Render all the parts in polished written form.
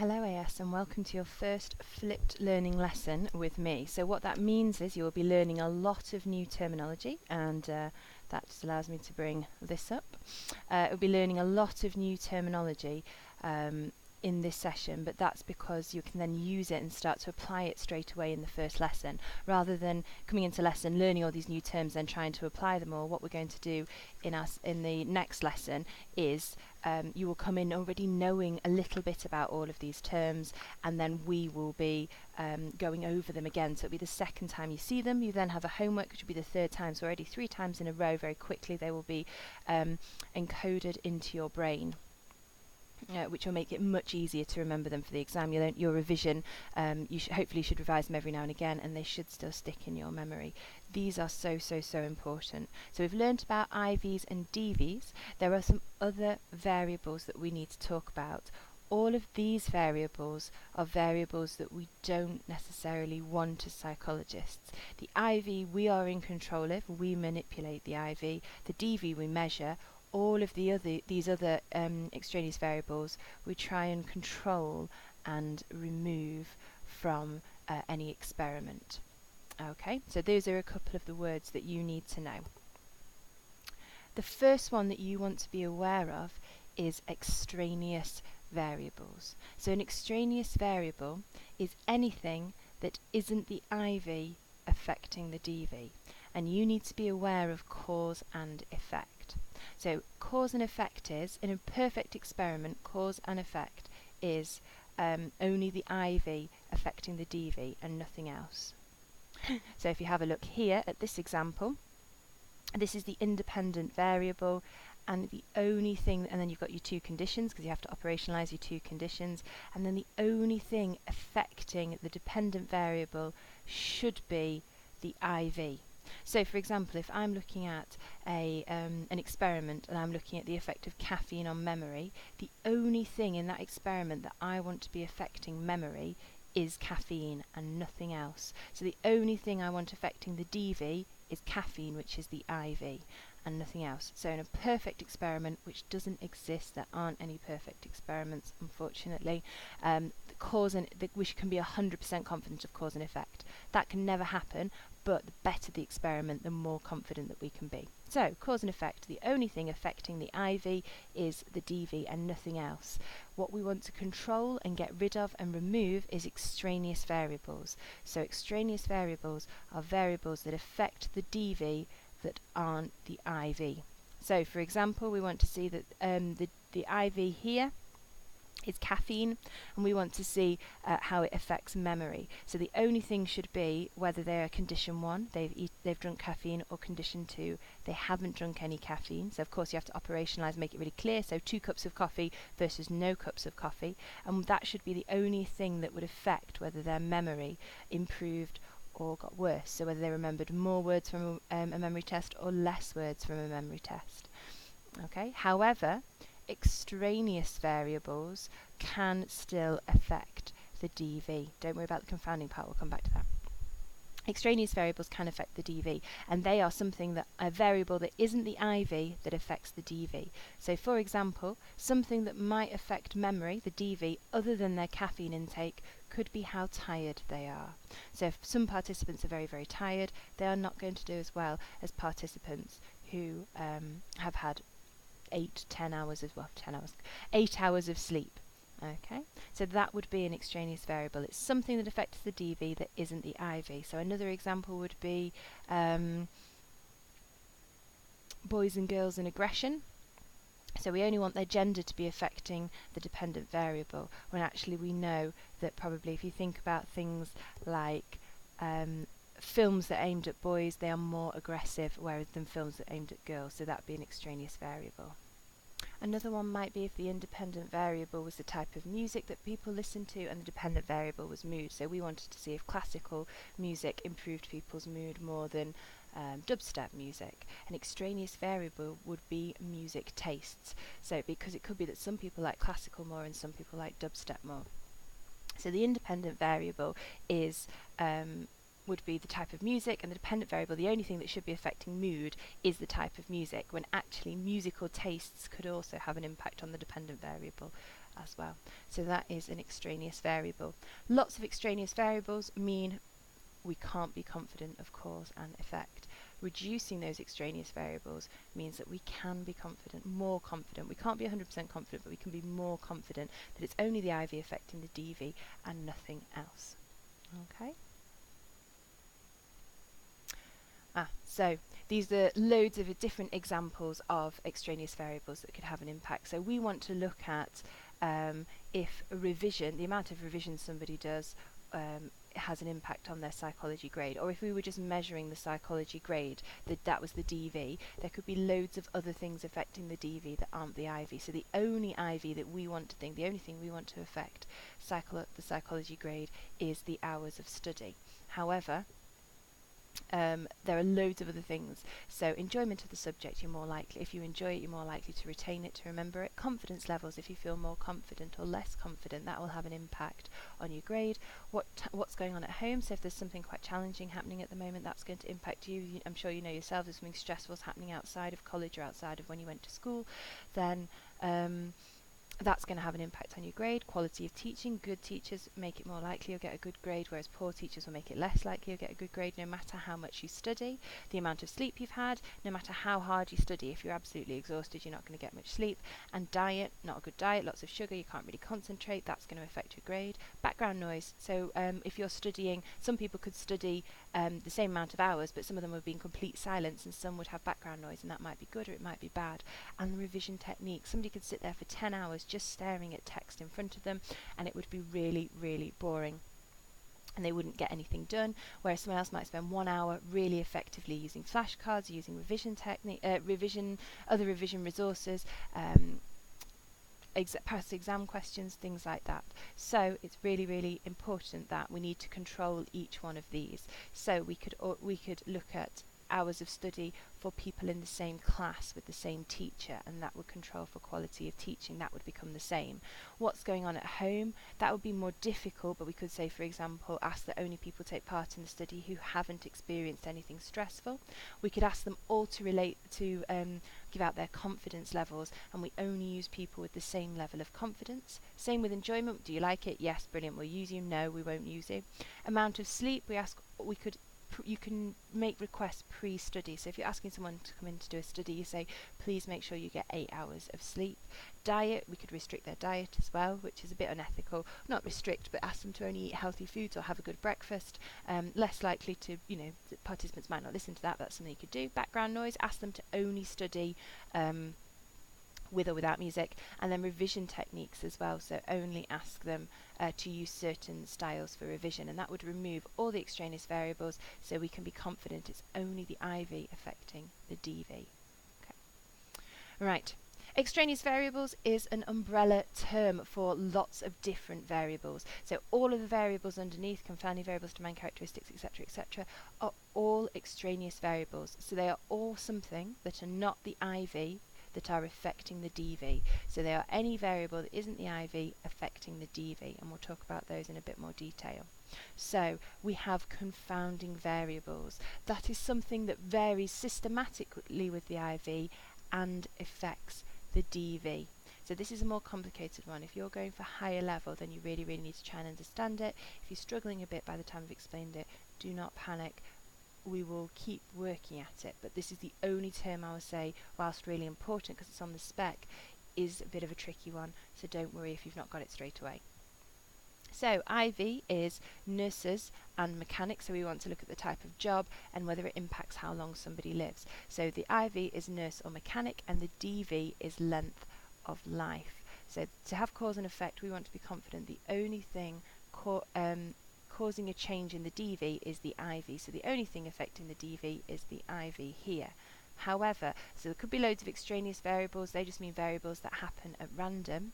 Hello AS and welcome to your first flipped learning lesson with me. So what that means is you will be learning a lot of new terminology, and that just allows me to bring this up. We'll be learning a lot of new terminology in this session, but that's because you can then use it and start to apply it straight away in the first lesson, rather than coming into lesson learning all these new terms then trying to apply them all. What we're going to do in the next lesson is you will come in already knowing a little bit about all of these terms, and then we will be going over them again. So it'll be the second time you see them. You then have a homework, which will be the third time. So already 3 times in a row, very quickly they will be encoded into your brain. Which will make it much easier to remember them for the exam. Your revision, you hopefully should revise them every now and again, and they should still stick in your memory. These are so important. So we've learnt about IVs and DVs. There are some other variables that we need to talk about. All of these variables are variables that we don't necessarily want as psychologists. The IV we are in control of, we manipulate the IV. The DV we measure. All of these other extraneous variables we try and control and remove from any experiment. Okay, so those are a couple of the words that you need to know. The first one that you want to be aware of is extraneous variables. So an extraneous variable is anything that isn't the IV affecting the DV, and you need to be aware of cause and effect. So cause and effect is, in a perfect experiment, cause and effect is only the IV affecting the DV and nothing else. So if you have a look here at this example, this is the independent variable, and the only thing, and then you've got your 2 conditions because you have to operationalize your 2 conditions, and then the only thing affecting the dependent variable should be the IV. So for example, if I'm looking at an experiment and I'm looking at the effect of caffeine on memory, the only thing in that experiment that I want to be affecting memory is caffeine and nothing else. So the only thing I want affecting the DV is caffeine, which is the IV, and nothing else. So in a perfect experiment, which doesn't exist, there aren't any perfect experiments, unfortunately, we can be 100% confident of cause and effect. That can never happen, but the better the experiment, the more confident that we can be. So, cause and effect, the only thing affecting the IV is the DV and nothing else. What we want to control and get rid of and remove is extraneous variables. So extraneous variables are variables that affect the DV that aren't the IV. So for example, we want to see that the IV here is caffeine, and we want to see how it affects memory. So the only thing should be whether they're condition 1, they've drunk caffeine, or condition 2, they haven't drunk any caffeine. So of course you have to operationalize, make it really clear. So 2 cups of coffee versus no cups of coffee, and that should be the only thing that would affect whether their memory improved or got worse. So whether they remembered more words from a memory test or less words from a memory test. Okay. However, extraneous variables can still affect the DV. Don't worry about the confounding part, we'll come back to that. Extraneous variables can affect the DV, and they are a variable that isn't the IV that affects the DV. So for example, something that might affect memory, the DV, other than their caffeine intake, could be how tired they are. So if some participants are very tired, they are not going to do as well as participants who have had 8 hours of sleep. Okay, so that would be an extraneous variable. It's something that affects the DV that isn't the IV. So another example would be boys and girls and aggression. So we only want their gender to be affecting the dependent variable, when actually we know that probably if you think about things like films that are aimed at boys, they are more aggressive, whereas than films that are aimed at girls. So that would be an extraneous variable. Another one might be if the independent variable was the type of music that people listen to, and the dependent variable was mood. So we wanted to see if classical music improved people's mood more than dubstep music. An extraneous variable would be music tastes. So because it could be that some people like classical more and some people like dubstep more. So the independent variable is would be the type of music, and the dependent variable, the only thing that should be affecting mood, is the type of music, when actually musical tastes could also have an impact on the dependent variable. as well. So that is an extraneous variable. Lots of extraneous variables mean we can't be confident of cause and effect. Reducing those extraneous variables means that we can be confident, more confident. We can't be 100% confident, but we can be more confident that it's only the IV affecting the DV and nothing else. Okay. So these are loads of different examples of extraneous variables that could have an impact. So we want to look at if a revision, the amount of revision somebody does, has an impact on their psychology grade, or if we were just measuring the psychology grade, that was the DV, there could be loads of other things affecting the DV that aren't the IV. So the only IV that we want to think, the only thing we want to affect the psychology grade is the hours of study. However, there are loads of other things. So enjoyment of the subject, you're more likely, if you enjoy it, you're more likely to retain it, to remember it. Confidence levels, if you feel more confident or less confident, that will have an impact on your grade. What's going on at home, so if there's something quite challenging happening at the moment, that's going to impact you. I'm sure you know yourself, there's something stressful happening outside of college or outside of when you went to school, then that's going to have an impact on your grade. Quality of teaching, good teachers make it more likely you'll get a good grade, whereas poor teachers will make it less likely you'll get a good grade, no matter how much you study. The amount of sleep you've had, no matter how hard you study, if you're absolutely exhausted, you're not going to get much sleep. And diet, not a good diet, lots of sugar, you can't really concentrate, that's going to affect your grade. Background noise, so if you're studying, some people could study the same amount of hours, but some of them would be in complete silence, and some would have background noise, and that might be good or it might be bad. And the revision technique, somebody could sit there for 10 hours just staring at text in front of them, and it would be really, really boring, and they wouldn't get anything done, whereas someone else might spend 1 hour really effectively using flashcards, using revision technique, other revision resources, past exam questions, things like that. So it's really, really important that we need to control each one of these. So we could look at hours of study for people in the same class with the same teacher, and that would control for quality of teaching. That would become the same. What's going on at home, that would be more difficult, but we could say, for example, ask that only people take part in the study who haven't experienced anything stressful. We could ask them all to relate to give out their confidence levels, and we only use people with the same level of confidence. Same with enjoyment. Do you like it? Yes, brilliant, we'll use you. No, we won't use you. Amount of sleep, you can make requests pre-study. So if you're asking someone to come in to do a study, you say, please make sure you get 8 hours of sleep. Diet, we could restrict their diet as well, which is a bit unethical. Not restrict, but ask them to only eat healthy foods or have a good breakfast. Less likely to, the participants might not listen to that, but that's something you could do. Background noise, ask them to only study with or without music. And then revision techniques as well, so only ask them to use certain styles for revision, and that would remove all the extraneous variables, so we can be confident it's only the IV affecting the DV. Okay. Right. Extraneous variables is an umbrella term for lots of different variables. So all of the variables underneath, confounding variables, domain characteristics, etc., etc., are all extraneous variables. So they are all something that are not the IV that are affecting the DV. So they are any variable that isn't the IV affecting the DV, and we'll talk about those in a bit more detail. So we have confounding variables. That is something that varies systematically with the IV and affects the DV. So this is a more complicated one. If you're going for higher level, then you really, really need to try and understand it. If you're struggling a bit by the time I've explained it, do not panic. We will keep working at it, but this is the only term I will say, whilst really important because it's on the spec, is a bit of a tricky one, so don't worry if you've not got it straight away. So IV is nurses and mechanics, so we want to look at the type of job and whether it impacts how long somebody lives. So the IV is nurse or mechanic, and the DV is length of life. So to have cause and effect, we want to be confident the only thing causing a change in the DV is the IV. So the only thing affecting the DV is the IV here. However, so there could be loads of extraneous variables, they just mean variables that happen at random.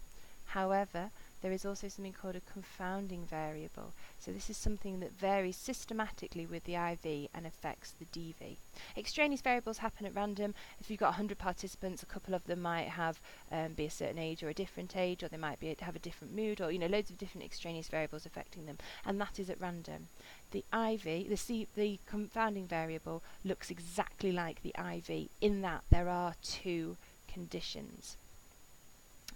However, there is also something called a confounding variable. So this is something that varies systematically with the IV and affects the DV. Extraneous variables happen at random. If you've got 100 participants, a couple of them might have be a certain age or a different age, or they might have a different mood, or loads of different extraneous variables affecting them, and that is at random. The the confounding variable looks exactly like the IV in that there are two conditions.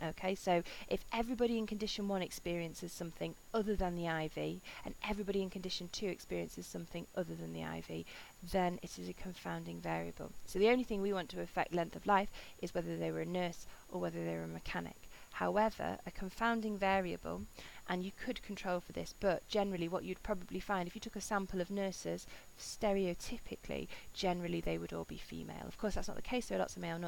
Okay, so if everybody in condition 1 experiences something other than the IV, and everybody in condition 2 experiences something other than the IV, then it is a confounding variable. So the only thing we want to affect length of life is whether they were a nurse or whether they were a mechanic. However, a confounding variable, and you could control for this, but generally what you'd probably find, if you took a sample of nurses, stereotypically, generally they would all be female. Of course, that's not the case. There are lots of male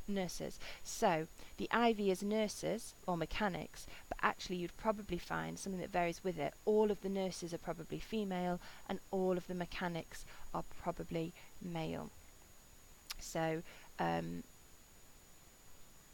nurses. So the IV is nurses or mechanics, but actually you'd probably find something that varies with it. All of the nurses are probably female, and all of the mechanics are probably male. So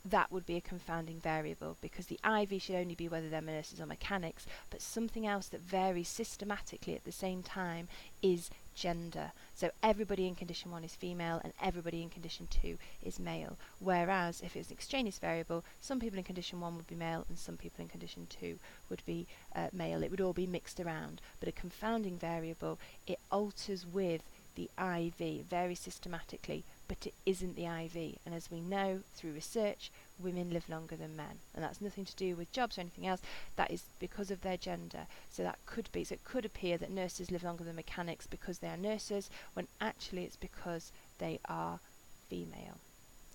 that would be a confounding variable, because the IV should only be whether they're nurses or mechanics, but something else that varies systematically at the same time is gender. So everybody in condition 1 is female and everybody in condition 2 is male, whereas if it was an extraneous variable, some people in condition 1 would be male and some people in condition 2 would be male. It would all be mixed around. But a confounding variable, it alters with the IV very systematically, but it isn't the IV. And as we know through research, women live longer than men, and that's nothing to do with jobs or anything else. That is because of their gender. So that could be, so it could appear that nurses live longer than mechanics because they are nurses, when actually it's because they are female.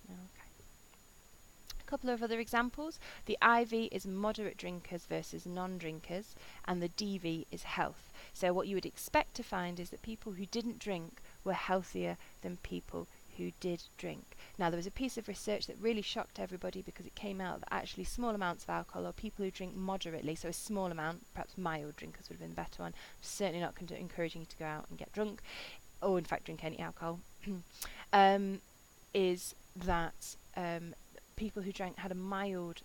Okay. A couple of other examples. The IV is moderate drinkers versus non-drinkers, and the DV is health. So what you would expect to find is that people who didn't drink were healthier than people who did drink. Now, there was a piece of research that really shocked everybody, because it came out that actually small amounts of alcohol, or people who drink moderately, so a small amount, perhaps mild drinkers would have been the better one, certainly not encouraging you to go out and get drunk, or in fact drink any alcohol, is that people who had a mild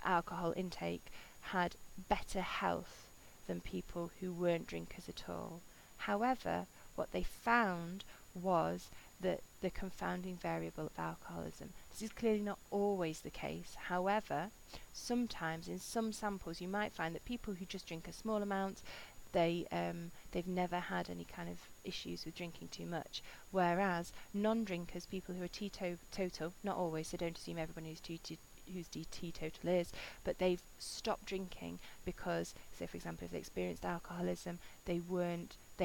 alcohol intake had better health than people who weren't drinkers at all. However, what they found was that the confounding variable of alcoholism. This is clearly not always the case. However, sometimes in some samples you might find that people who just drink a small amount, they've never had any kind of issues with drinking too much, whereas non-drinkers, people who are teetotal, not always, so don't assume everyone who's teetotal is, but they've stopped drinking because, say for example, if they experienced alcoholism, they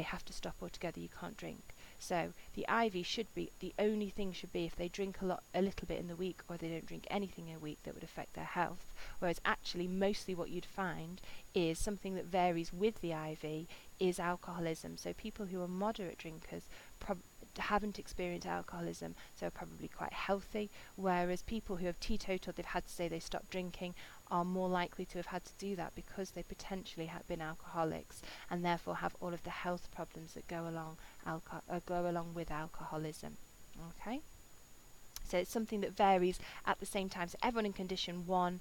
have to stop altogether. You can't drink. So the IV should be, the only thing should be if they drink a little bit in the week, or they don't drink anything in a week, that would affect their health. Whereas actually mostly what you'd find is something that varies with the IV is alcoholism. So people who are moderate drinkers haven't experienced alcoholism, so are probably quite healthy, whereas people who have teetotal, they've had to say they stopped drinking, are more likely to have had to do that because they potentially have been alcoholics, and therefore have all of the health problems that go along with alcoholism. Okay, so it's something that varies at the same time. So everyone in condition 1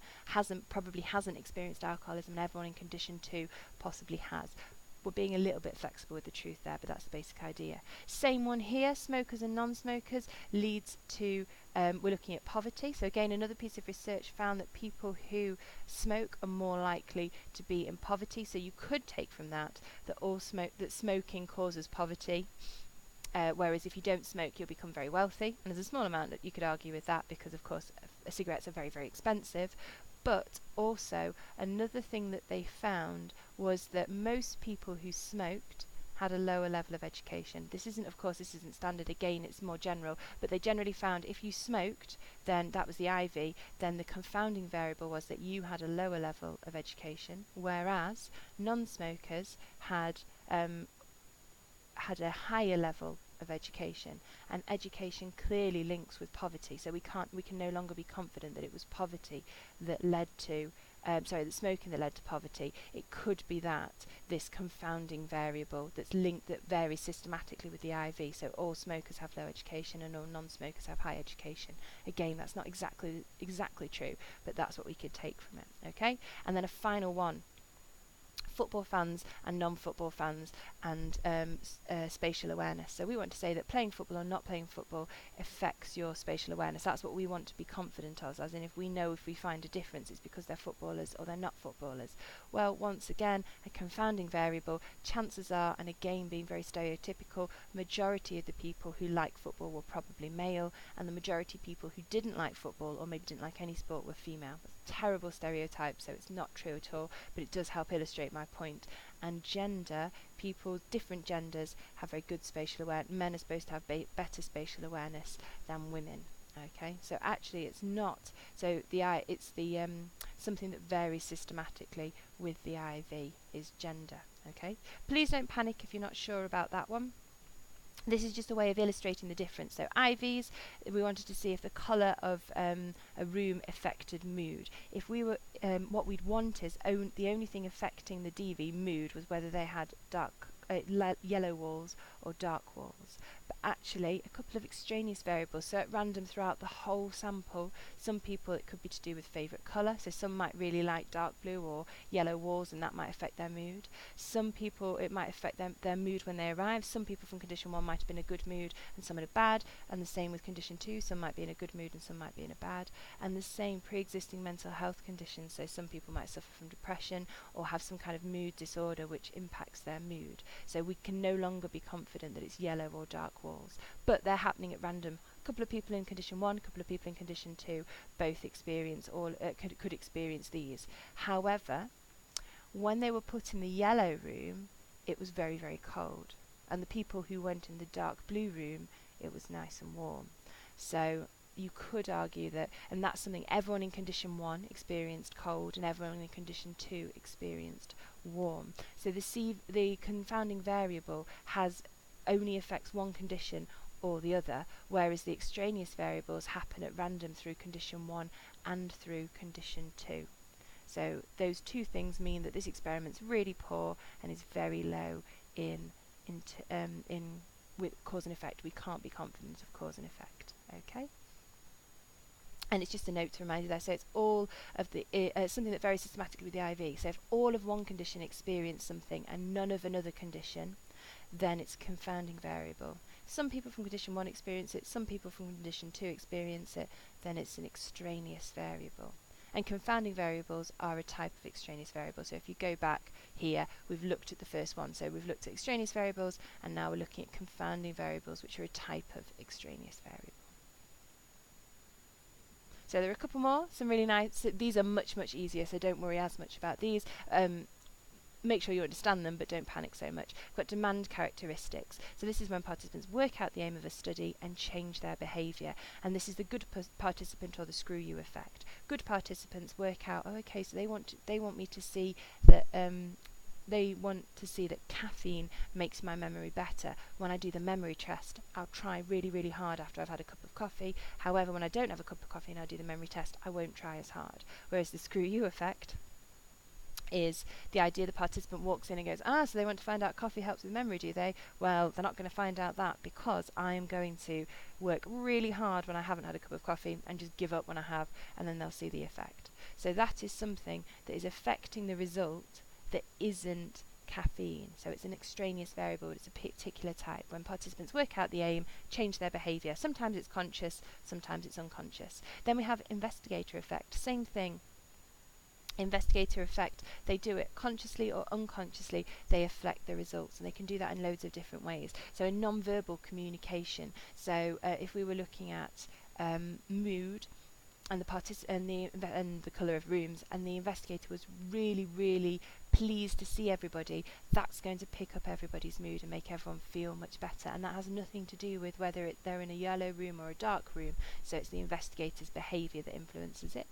probably hasn't experienced alcoholism, and everyone in condition 2 possibly has. We're being a little bit flexible with the truth there, but that's the basic idea. Same one here, smokers and non-smokers, leads to, we're looking at poverty. So again, another piece of research found that people who smoke are more likely to be in poverty. So you could take from that that smoking causes poverty. Whereas if you don't smoke, you'll become very wealthy. And there's a small amount that you could argue with that, because of course cigarettes are very, very expensive. But also another thing that they found was that most people who smoked had a lower level of education. This isn't standard, again, it's more general, but they generally found if you smoked, then that was the IV, then the confounding variable was that you had a lower level of education, whereas non-smokers had a higher level of education, and education clearly links with poverty. So we can no longer be confident that it was poverty that led to that smoking that led to poverty. It could be that this confounding variable that's linked, that varies systematically with the IV. So all smokers have low education and all non-smokers have high education. Again, that's not exactly true, but that's what we could take from it. Okay, and then a final one football fans and non-football fans, and spatial awareness. So we want to say that playing football or not playing football affects your spatial awareness. That's what we want to be confident of, as in if we know, if we find a difference, it's because they're footballers or they're not footballers. Well, once again, a confounding variable. Chances are, and again being very stereotypical, majority of the people who like football were probably male, and the majority of people who didn't like football or maybe didn't like any sport were female. That's a terrible stereotype, so it's not true at all, but it does help illustrate my point. And gender, people, different genders have very good spatial awareness. Men are supposed to have better spatial awareness than women. Okay, so actually it's not. So it's the something that varies systematically with the IV is gender. Okay, please don't panic if you're not sure about that one. This is just a way of illustrating the difference. So IVs, we wanted to see if the colour of a room affected mood. If we were, what we'd want is the only thing affecting the DV mood was whether they had yellow walls or dark walls. But actually, a couple of extraneous variables, so at random throughout the whole sample, some people it could be to do with favourite colour, so some might really like dark blue or yellow walls, and that might affect their mood. Some people, it might affect their mood when they arrive. Some people from condition 1 might have been in a good mood and some in a bad, and the same with condition 2, some might be in a good mood and some might be in a bad, and the same pre-existing mental health conditions, so some people might suffer from depression or have some kind of mood disorder which impacts their mood. So we can no longer be confident that it's yellow or dark walls, but they're happening at random. A couple of people in condition 1, a couple of people in condition 2, both experience could experience these. However, when they were put in the yellow room, it was very, very cold, and the people who went in the dark blue room, it was nice and warm. So you could argue that, and that's something everyone in condition 1 experienced cold and everyone in condition 2 experienced warm. So the confounding variable only affects one condition or the other, whereas the extraneous variables happen at random through condition 1 and through condition 2. So those two things mean that this experiment's really poor and is very low with cause and effect. We can't be confident of cause and effect. Okay. And it's just a note to remind you there. So it's all of the something that varies systematically with the IV. So if all of one condition experience something and none of another condition, then it's a confounding variable. Some people from condition 1 experience it, some people from condition 2 experience it, then it's an extraneous variable. And confounding variables are a type of extraneous variable. So if you go back here, we've looked at the first one. So we've looked at extraneous variables, and now we're looking at confounding variables, which are a type of extraneous variable. So there are a couple more, some really nice. These are much, much easier, so don't worry as much about these. Make sure you understand them, but don't panic so much. We've got demand characteristics. So this is when participants work out the aim of a study and change their behaviour. And this is the good participant or the screw you effect. Good participants work out, oh, okay, so they want me to see that they want to see that caffeine makes my memory better. When I do the memory test, I'll try really, really hard after I've had a cup of coffee. However, when I don't have a cup of coffee and I do the memory test, I won't try as hard. Whereas the screw you effect is the idea the participant walks in and goes, so they want to find out coffee helps with memory, do they? Well, they're not going to find out that because I am going to work really hard when I haven't had a cup of coffee and just give up when I have, and then they'll see the effect. So that is something that is affecting the result that isn't caffeine. So it's an extraneous variable, it's a particular type. When participants work out the aim, change their behaviour. Sometimes it's conscious, sometimes it's unconscious. Then we have investigator effect. Same thing. Investigator effect, they do it consciously or unconsciously, they affect the results, and they can do that in loads of different ways. So in non-verbal communication, so if we were looking at mood and the colour of rooms, and the investigator was really, really pleased to see everybody, that's going to pick up everybody's mood and make everyone feel much better, and that has nothing to do with whether they're in a yellow room or a dark room. So it's the investigator's behaviour that influences it.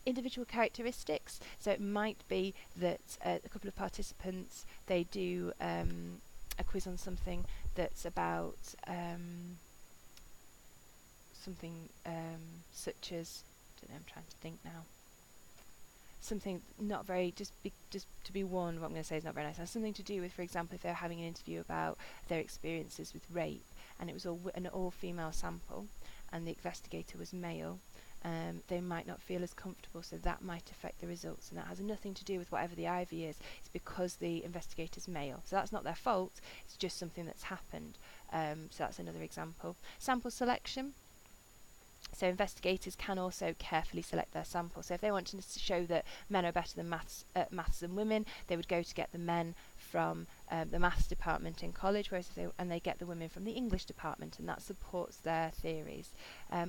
Individual characteristics, so it might be that a couple of participants, they do a quiz on something that's about something such as, I don't know, I'm trying to think now, something not very, just to be warned, what I'm going to say is not very nice. It has something to do with, for example, if they're having an interview about their experiences with rape, and it was an all-female sample, and the investigator was male, they might not feel as comfortable, so that might affect the results, and that has nothing to do with whatever the IV is. It's because the investigator's male, so that's not their fault, it's just something that's happened. So that's another example. Sample selection. So investigators can also carefully select their sample. So if they want to show that men are better than maths than women, they would go to get the men from the maths department in college, whereas they get the women from the English department, and that supports their theories.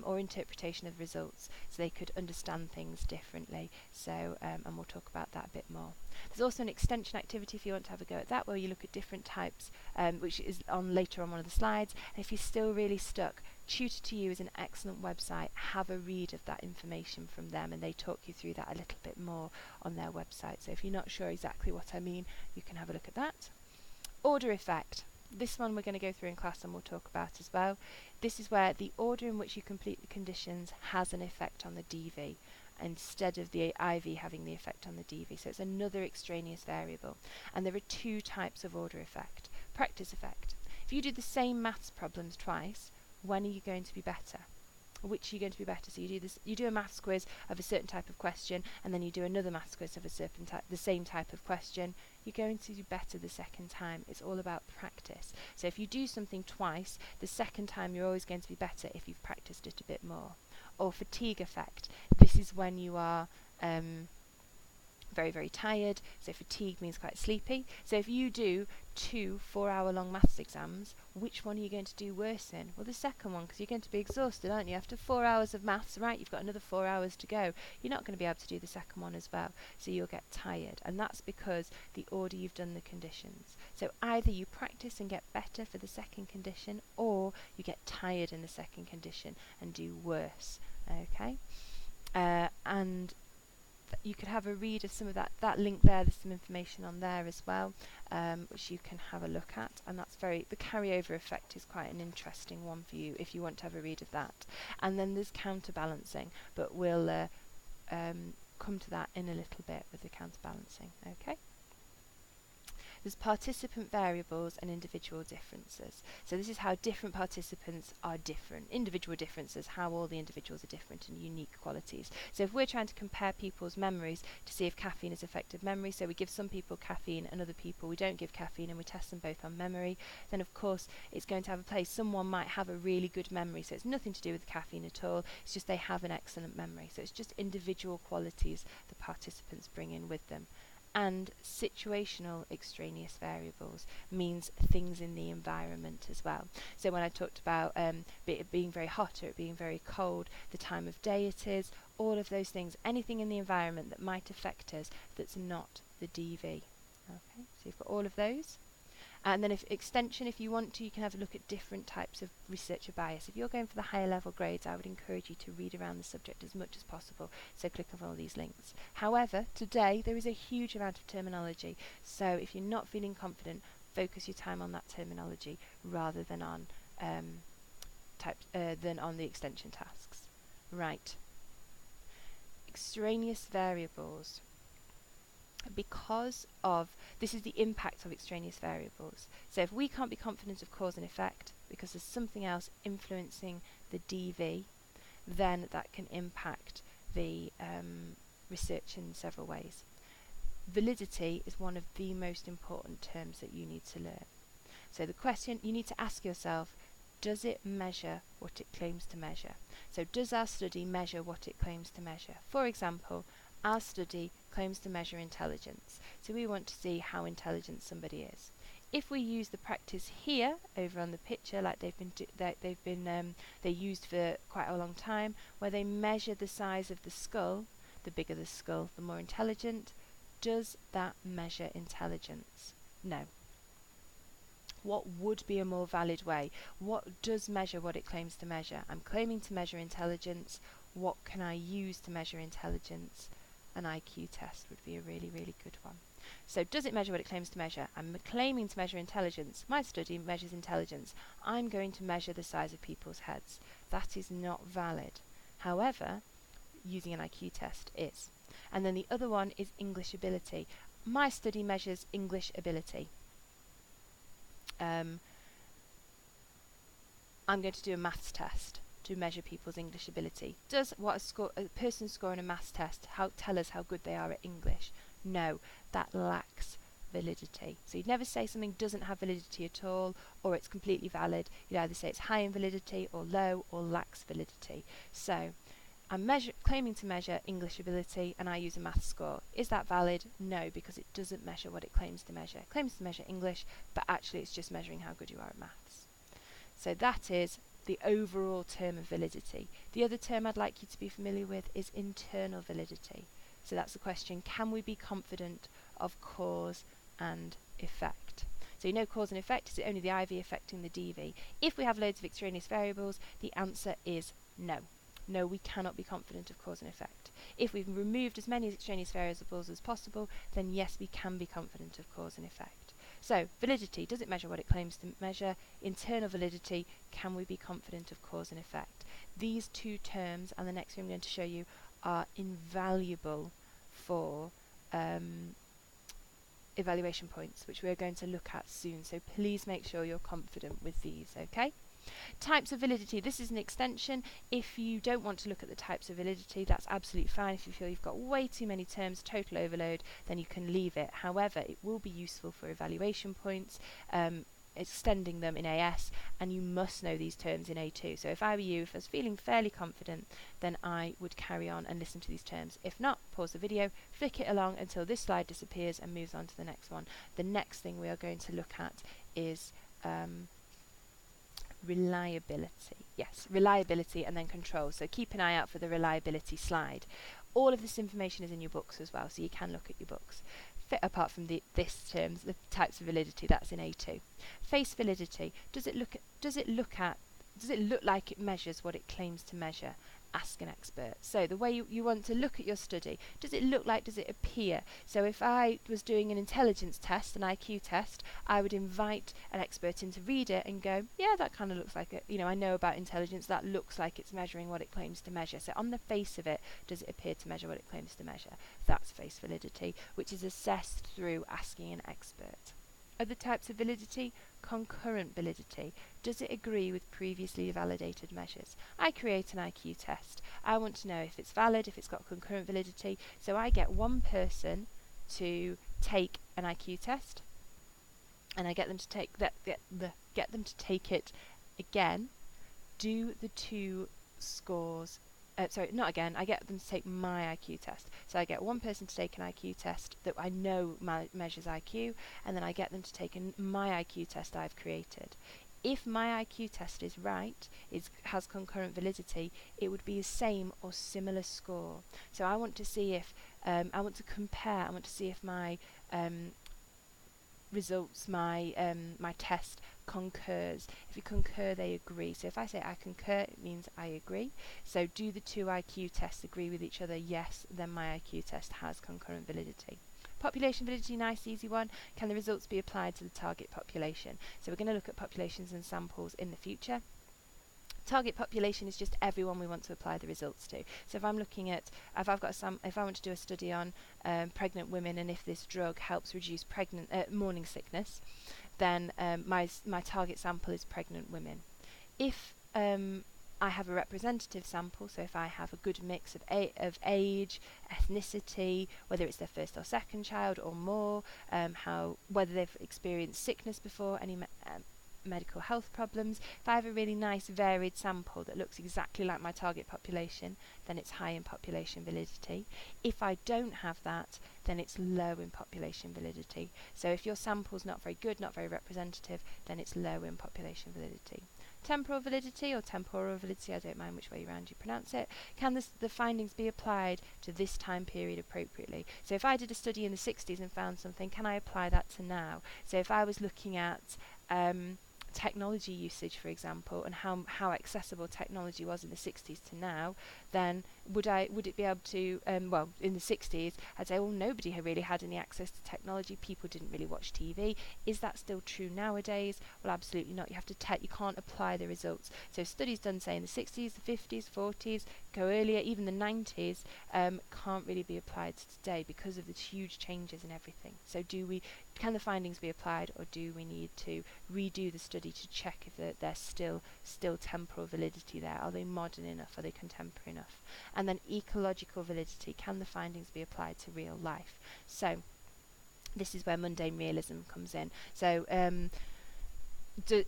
Or interpretation of results, so they could understand things differently. So and we'll talk about that a bit more. There's also an extension activity if you want to have a go at that, where you look at different types, which is on later on one of the slides. And if you're still really stuck, Tutor2U is an excellent website. Have a read of that information from them, and they talk you through that a little bit more on their website. So if you're not sure exactly what I mean, you can have a look at that. Order effect. This one we're going to go through in class and we'll talk about as well. This is where the order in which you complete the conditions has an effect on the DV, instead of the IV having the effect on the DV. So it's another extraneous variable. And there are two types of order effect. Practice effect. If you do the same maths problems twice, when are you going to be better? Which are you going to be better? So you do a maths quiz of a certain type of question, and then you do another maths quiz of the same type of question. You're going to do better the second time. It's all about practice. So if you do something twice, the second time you're always going to be better if you've practiced it a bit more. Or fatigue effect. This is when you are very, very tired. So fatigue means quite sleepy. So if you do 2 4-hour-long maths exams, which one are you going to do worse in? Well, the second one, because you're going to be exhausted, aren't you? After 4 hours of maths, right, you've got another 4 hours to go. You're not going to be able to do the second one as well. So you'll get tired. And that's because the order you've done the conditions. So either you practice and get better for the second condition, or you get tired in the second condition and do worse. Okay? And you could have a read of some of that link there. There's some information on there as well, which you can have a look at, and that's the carryover effect is quite an interesting one for you if you want to have a read of that. And then there's counterbalancing, but we'll come to that in a little bit with the counterbalancing. Okay. There's participant variables and individual differences. So this is how different participants are different. Individual differences, how all the individuals are different and unique qualities. So if we're trying to compare people's memories to see if caffeine has affected memory, so we give some people caffeine and other people we don't give caffeine, and we test them both on memory, then of course it's going to have a place. Someone might have a really good memory, so it's nothing to do with caffeine at all. It's just they have an excellent memory. So it's just individual qualities the participants bring in with them. And situational extraneous variables means things in the environment as well. So when I talked about it being very hot or it being very cold, the time of day it is, all of those things, anything in the environment that might affect us that's not the DV. Okay, so you've got all of those. And then if extension, if you want to, you can have a look at different types of researcher bias. If you're going for the higher level grades, I would encourage you to read around the subject as much as possible. So click on all these links. However, today there is a huge amount of terminology. So if you're not feeling confident, focus your time on that terminology rather than on the extension tasks. Right. Extraneous variables. Because of this is the impact of extraneous variables. So if we can't be confident of cause and effect because there's something else influencing the DV, then that can impact the research in several ways. Validity is one of the most important terms that you need to learn. So the question you need to ask yourself, does it measure what it claims to measure? So does our study measure what it claims to measure? For example, our study claims to measure intelligence, so we want to see how intelligent somebody is. If we use the practice here over on the picture, like they used for quite a long time, where they measure the size of the skull, the bigger the skull, the more intelligent. Does that measure intelligence? No. What would be a more valid way? What does measure what it claims to measure? I'm claiming to measure intelligence. What can I use to measure intelligence? An IQ test would be a really, really good one. So does it measure what it claims to measure? I'm claiming to measure intelligence. My study measures intelligence. I'm going to measure the size of people's heads. That is not valid. However, using an IQ test is. And then the other one is English ability. My study measures English ability. I'm going to do a maths test. to measure people's English ability. Does what a person score on a maths test tell us how good they are at English? No, that lacks validity. So you'd never say something doesn't have validity at all, or it's completely valid. You'd either say it's high in validity or low or lacks validity. So I'm claiming to measure English ability and I use a maths score. Is that valid? No, because it doesn't measure what it claims to measure. It claims to measure English, but actually it's just measuring how good you are at maths. So that is the overall term of validity. The other term I'd like you to be familiar with is internal validity. So that's the question, can we be confident of cause and effect? So you know cause and effect, is it only the IV affecting the DV? If we have loads of extraneous variables, the answer is no. No, we cannot be confident of cause and effect. If we've removed as many extraneous variables as possible, then yes, we can be confident of cause and effect. So, validity, does it measure what it claims to measure? Internal validity, can we be confident of cause and effect? These two terms, and the next thing I'm going to show you, are invaluable for evaluation points, which we're going to look at soon. So please make sure you're confident with these, okay? Types of validity, this is an extension. If you don't want to look at the types of validity, that's absolutely fine. If you feel you've got way too many terms, total overload, then you can leave it. However, it will be useful for evaluation points, extending them in AS, and you must know these terms in A2. So if I were you, if I was feeling fairly confident, then I would carry on and listen to these terms. If not, pause the video, flick it along until this slide disappears and moves on to the next one. The next thing we are going to look at is reliability. Yes, reliability and then control. So keep an eye out for the reliability slide. All of this information is in your books as well, so you can look at your books. Apart from this terms, the types of validity, that's in A2. Face validity, does it look like it measures what it claims to measure? Ask an expert. So the way you want to look at your study, does it look like, does it appear? So if I was doing an intelligence test, an IQ test, I would invite an expert in to read it and go, yeah, that kind of looks like it. You know, I know about intelligence, that looks like it's measuring what it claims to measure. So on the face of it, does it appear to measure what it claims to measure? That's face validity, which is assessed through asking an expert. Other types of validity, concurrent validity. Does it agree with previously validated measures? I create an IQ test. I want to know if it's valid, if it's got concurrent validity. So I get one person to take an IQ test, and I get them to take get them to take it again. Do the two scores? Sorry, not again. I get them to take my IQ test. So I get one person to take an IQ test that I know measures IQ, and then I get them to take my IQ test I've created. If my IQ test is right, has concurrent validity, it would be the same or similar score. So I want to see if I want to compare. I want to see if my results, my test concurs. If you concur, they agree. So if I say I concur, it means I agree. So do the two IQ tests agree with each other? Yes, then my IQ test has concurrent validity. Population validity, nice easy one. Can the results be applied to the target population? So we're going to look at populations and samples in the future. Target population is just everyone we want to apply the results to. So if I'm looking at, if I want to do a study on pregnant women, and if this drug helps reduce morning sickness, then my target sample is pregnant women. If I have a representative sample, so if I have a good mix of age, ethnicity, whether it's their first or second child or more, whether they've experienced sickness before, any medical health problems. If I have a really nice varied sample that looks exactly like my target population, then it's high in population validity. If I don't have that, then it's low in population validity. So if your sample's not very good, not very representative, then it's low in population validity. Temporal validity or temporal validity, I don't mind which way around you pronounce it. Can the findings be applied to this time period appropriately? So if I did a study in the 60s and found something, can I apply that to now? So if I was looking at technology usage, for example, and how accessible technology was in the 60s to now, then would it be able to, well, in the 60s, I'd say, oh, nobody had really had any access to technology. People didn't really watch TV. Is that still true nowadays? Well, absolutely not. You have to you can't apply the results. So studies done, say, in the 60s, the 50s, 40s, go earlier, even the 90s, can't really be applied to today because of the huge changes in everything. So can the findings be applied, or do we need to redo the study to check if there's still temporal validity there? Are they modern enough? Are they contemporary enough? And then ecological validity. Can the findings be applied to real life? So this is where mundane realism comes in. So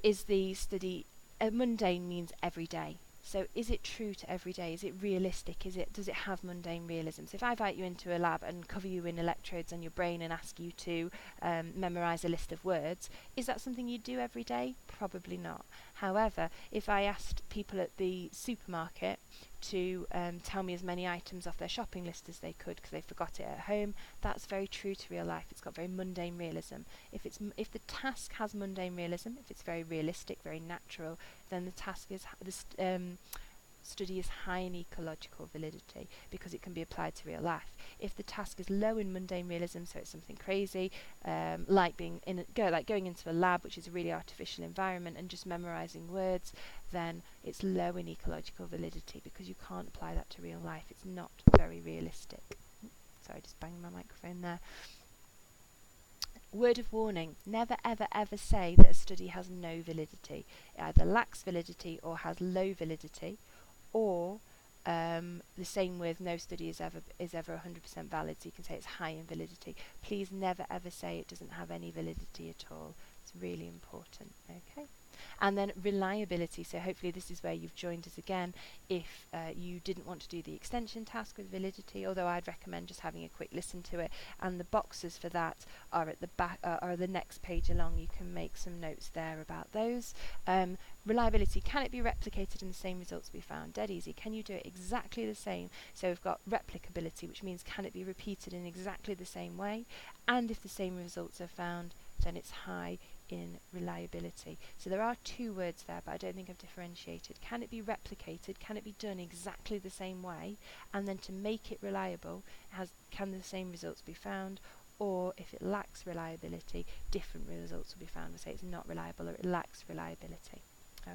is the study mundane means every day. So is it true to every day? Is it realistic? Does it have mundane realism? So if I invite you into a lab and cover you in electrodes on your brain and ask you to memorize a list of words, is that something you do every day? Probably not. However, if I asked people at the supermarket to tell me as many items off their shopping list as they could because they forgot it at home, that's very true to real life. It's got very mundane realism. If the task has mundane realism, if it's very realistic, very natural, then the task is study is high in ecological validity because it can be applied to real life. If the task is low in mundane realism, so it's something crazy, like going into a lab, which is a really artificial environment, and just memorizing words, then it's low in ecological validity because you can't apply that to real life. It's not very realistic. Sorry, just banged my microphone there. Word of warning: never ever ever say that a study has no validity. It either lacks validity or has low validity, or the same with no study is ever 100% valid, so you can say it's high in validity. Please never ever say it doesn't have any validity at all. It's really important. Okay. And then reliability. So hopefully this is where you've joined us again if you didn't want to do the extension task with validity, although I'd recommend just having a quick listen to it, and the boxes for that are at the back, are the next page along. You can make some notes there about those. Reliability: can it be replicated in the same results we found? Dead easy. Can you do it exactly the same? So we've got replicability, which means can it be repeated in exactly the same way? And if the same results are found, then it's high in reliability. So there are two words there, but I don't think I've differentiated. Can it be replicated? Can it be done exactly the same way? And then to make it reliable, can the same results be found? Or if it lacks reliability, different results will be found. We say it's not reliable or it lacks reliability.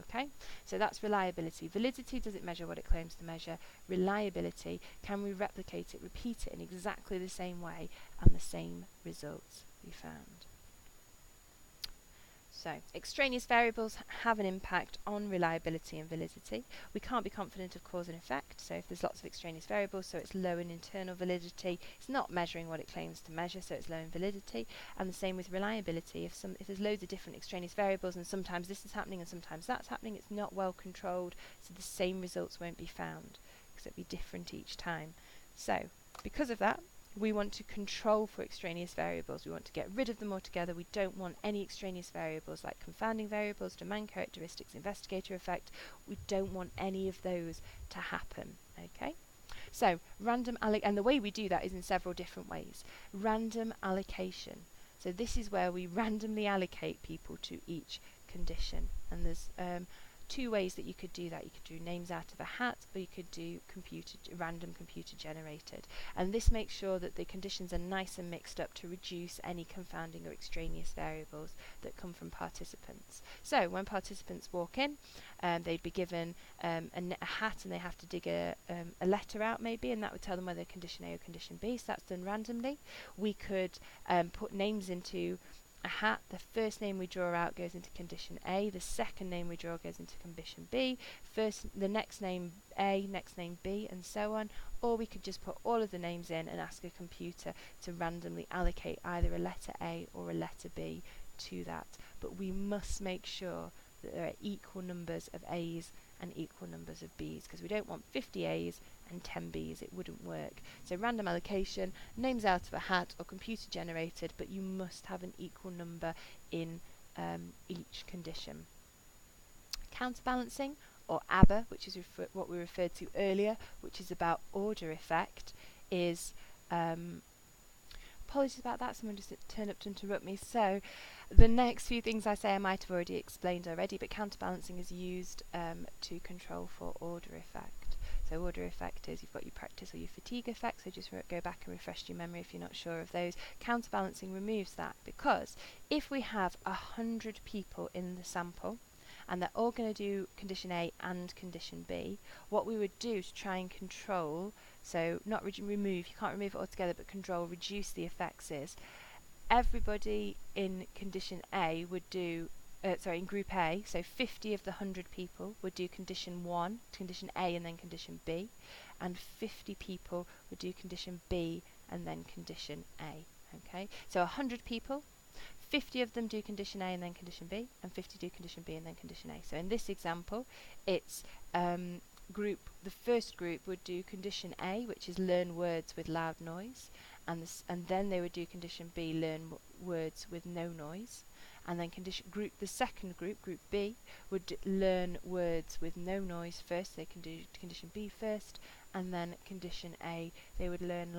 Okay, so that's reliability. Validity: does it measure what it claims to measure? Reliability: can we replicate it, repeat it in exactly the same way, and the same results be found? So, extraneous variables have an impact on reliability and validity. We can't be confident of cause and effect, so if there's lots of extraneous variables, so it's low in internal validity, it's not measuring what it claims to measure, so it's low in validity. And the same with reliability. If there's loads of different extraneous variables and sometimes this is happening and sometimes that's happening, it's not well controlled, so the same results won't be found because it'll be different each time. So, because of that, we want to control for extraneous variables. We want to get rid of them altogether. We don't want any extraneous variables like confounding variables, domain characteristics, investigator effect. We don't want any of those to happen. Okay? So, and the way we do that is in several different ways. Random allocation. So this is where we randomly allocate people to each condition. And there's two ways that you could do that. You could do names out of a hat, or you could do random computer generated. And this makes sure that the conditions are nice and mixed up to reduce any confounding or extraneous variables that come from participants. So when participants walk in, they'd be given a hat, and they have to dig a letter out maybe, and that would tell them whether condition A or condition B. So that's done randomly. We could put names into a hat. The first name we draw out goes into condition A, the second name we draw goes into condition B, the next name A, next name B, and so on. Or we could just put all of the names in and ask a computer to randomly allocate either a letter A or a letter B to that. But we must make sure that there are equal numbers of A's and equal numbers of B's, because we don't want 50 A's and 10 B's. It wouldn't work. So random allocation, names out of a hat or computer generated, but you must have an equal number in each condition. Counterbalancing, or ABBA, which is what we referred to earlier, which is about order effect, is apologies about that, someone just turned up to interrupt me. So the next few things I say I might have already explained already, but counterbalancing is used to control for order effect. So order effect is you've got your practice or your fatigue effect, so just go back and refresh your memory if you're not sure of those. Counterbalancing removes that, because if we have 100 people in the sample and they're all going to do condition A and condition B, what we would do to try and control, so not remove, you can't remove it altogether, but control, reduce the effects, is everybody in condition A would do, in group A, so 50 of the 100 people would do condition 1, condition A and then condition B, and 50 people would do condition B and then condition A. Okay, so 100 people, 50 of them do condition A and then condition B, and 50 do condition B and then condition A. So in this example, it's the first group would do condition A, which is learn words with loud noise, and then they would do condition B, learn words with no noise, and then the second group, group B, would learn words with no noise first. They can do condition B first, and then condition A, they would learn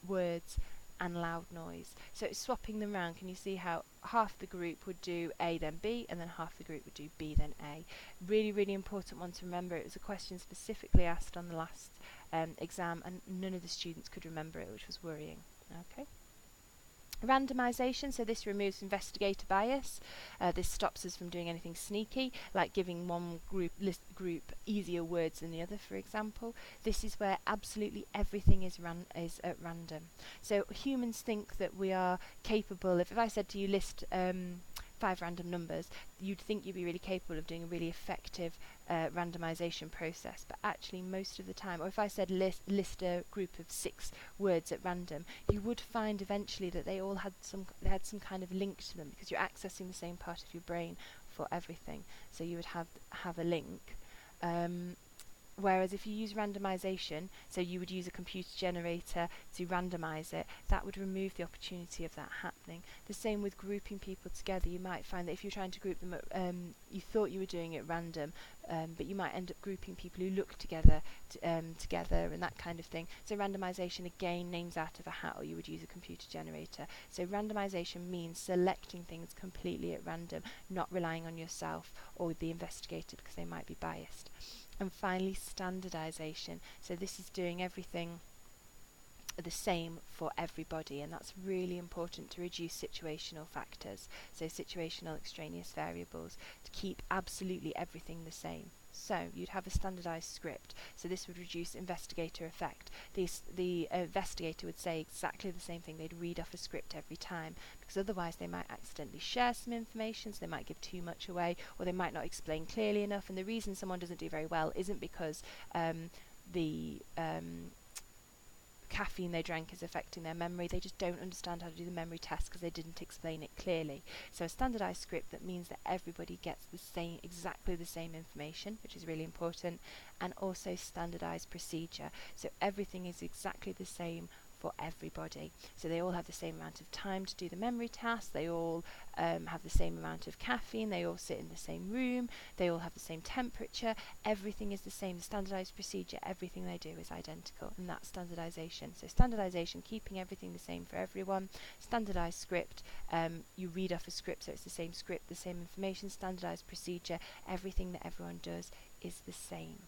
words and loud noise. So it's swapping them around. Can you see how half the group would do A then B, and then half the group would do B then A? Really, really important one to remember. It was a question specifically asked on the last exam, and none of the students could remember it, which was worrying. Okay. Randomization, so this removes investigator bias. This stops us from doing anything sneaky, like giving one group easier words than the other, for example. This is where absolutely everything is at random. So humans think that we are capable of, if I said to you list 5 random numbers, you'd think you'd be really capable of doing a really effective randomization process, but actually most of the time, or if I said list a group of 6 words at random, you would find eventually that they all had some kind of link to them, because you're accessing the same part of your brain for everything, so you would have a link. Whereas if you use randomization, so you would use a computer generator to randomize it, that would remove the opportunity of that happening. The same with grouping people together. You might find that if you're trying to group them, you thought you were doing it random, but you might end up grouping people who look together and that kind of thing. So randomization, again, names out of a hat, or you would use a computer generator. So randomization means selecting things completely at random, not relying on yourself or the investigator, because they might be biased. And finally, standardization. So this is doing everything the same for everybody, and that's really important to reduce situational factors, so situational extraneous variables, to keep absolutely everything the same. So you'd have a standardized script, so this would reduce investigator effect. The investigator would say exactly the same thing. They'd read off a script every time, because otherwise they might accidentally share some information, so they might give too much away, or they might not explain clearly enough. And the reason someone doesn't do very well isn't because the caffeine they drank is affecting their memory. They just don't understand how to do the memory test because they didn't explain it clearly. So a standardized script that means that everybody gets exactly the same information, which is really important, and also standardized procedure. So everything is exactly the same for everybody. So they all have the same amount of time to do the memory task, they all have the same amount of caffeine, they all sit in the same room, they all have the same temperature, everything is the same. The standardized procedure, everything they do is identical, and that's standardization. So standardization, keeping everything the same for everyone. Standardized script, you read off a script, so it's the same script, the same information. Standardized procedure, everything that everyone does is the same.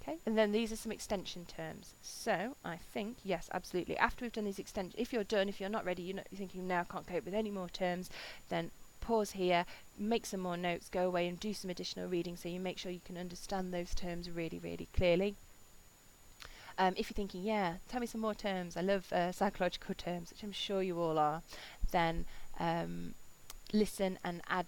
Okay, and then these are some extension terms. So I think, yes, absolutely, after we've done these extensions, if you're not ready, you're thinking now I can't cope with any more terms, then pause here, make some more notes, go away and do some additional reading, so you make sure you can understand those terms really, really clearly. If you're thinking, yeah, tell me some more terms, I love psychological terms, which I'm sure you all are, then listen and add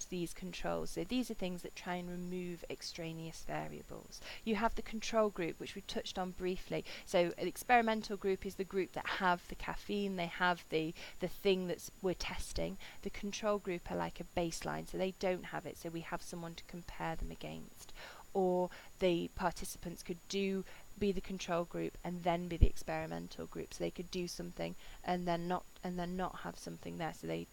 these controls. So these are things that try and remove extraneous variables. You have the control group, which we touched on briefly. So an experimental group is the group that have the caffeine, they have the thing that we're testing. The control group are like a baseline, so they don't have it, so we have someone to compare them against. Or the participants could be the control group and then be the experimental group, so they could do something and then not have something there, so they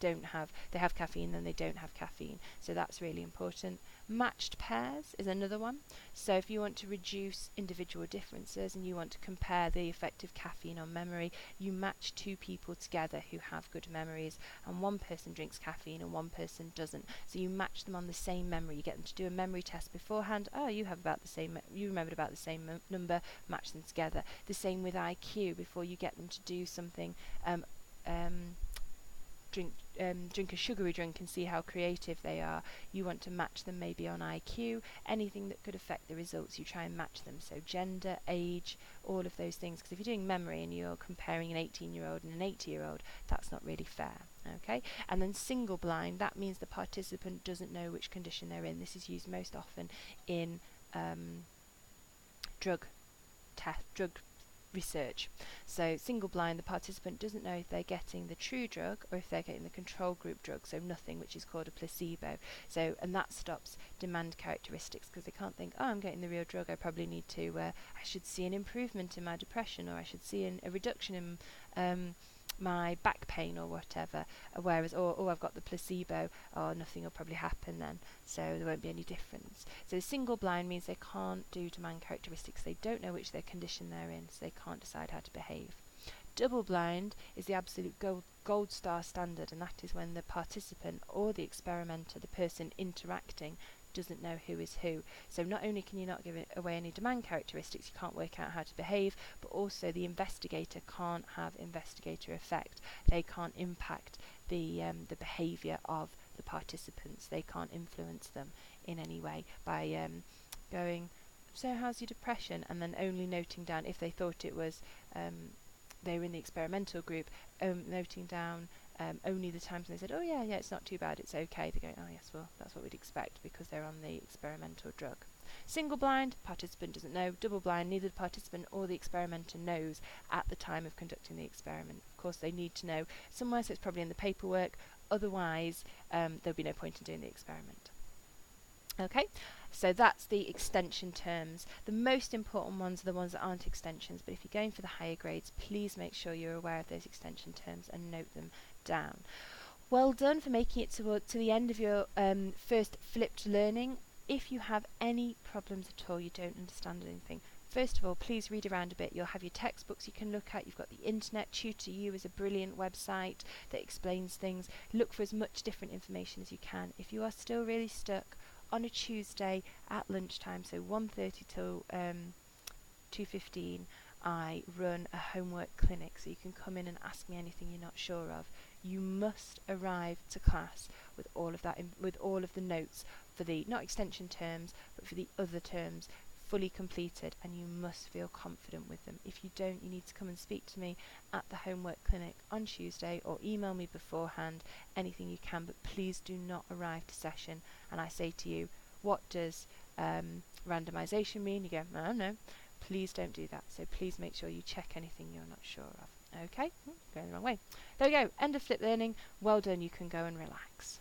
have caffeine and they don't have caffeine, so that's really important. Matched pairs is another one. So if you want to reduce individual differences and you want to compare the effect of caffeine on memory, you match two people together who have good memories, and one person drinks caffeine and one person doesn't. So you match them on the same memory. You get them to do a memory test beforehand. Oh, you have about the same, you remembered about the same number, match them together. The same with IQ. Before you get them to do something, drink a sugary drink and see how creative they are, you want to match them maybe on IQ. Anything that could affect the results, you try and match them. So gender, age, all of those things, because if you're doing memory and you're comparing an 18-year-old and an 80-year-old, that's not really fair. Okay. And then single blind, that means the participant doesn't know which condition they're in. This is used most often in drug research. So single blind, the participant doesn't know if they're getting the true drug or if they're getting the control group drug, so nothing, which is called a placebo. So, and that stops demand characteristics, because they can't think, oh, I'm getting the real drug, I probably need to, I should see an improvement in my depression, or I should see a reduction in my back pain or whatever, whereas, oh, I've got the placebo, oh, nothing will probably happen then, so there won't be any difference. So single blind means they can't do demand characteristics, they don't know which their condition they're in, so they can't decide how to behave. Double blind is the absolute gold star standard, and that is when the participant or the experimenter, the person interacting, doesn't know who is who. So not only can you not give away any demand characteristics, you can't work out how to behave, but also the investigator can't have investigator effect. They can't impact the behaviour of the participants. They can't influence them in any way by going, so how's your depression? And then only noting down, if they thought it was they were in the experimental group, noting down only the times when they said, oh yeah, it's not too bad, it's okay. They go, oh yes, well, that's what we'd expect because they're on the experimental drug. Single blind, participant doesn't know. Double blind, neither the participant or the experimenter knows at the time of conducting the experiment. Of course, they need to know somewhere, so it's probably in the paperwork. Otherwise, there'll be no point in doing the experiment. Okay, so that's the extension terms. The most important ones are the ones that aren't extensions, but if you're going for the higher grades, please make sure you're aware of those extension terms and note them down. Well done for making it to the end of your first flipped learning. If you have any problems at all, you don't understand anything, first of all, please read around a bit. You'll have your textbooks you can look at. You've got the internet. Tutor You is a brilliant website that explains things. Look for as much different information as you can. If you are still really stuck, on a Tuesday at lunchtime, so 1:30 till 2:15, I run a homework clinic, so you can come in and ask me anything you're not sure of. You must arrive to class with all of that, with all of the notes for the, not extension terms, but for the other terms, fully completed, and you must feel confident with them. If you don't, you need to come and speak to me at the homework clinic on Tuesday, or email me beforehand, anything you can, but please do not arrive to session and I say to you, what does randomization mean? You go, oh no, please don't do that. So please make sure you check anything you're not sure of. Okay, going the wrong way. There we go, end of flip learning. Well done, you can go and relax.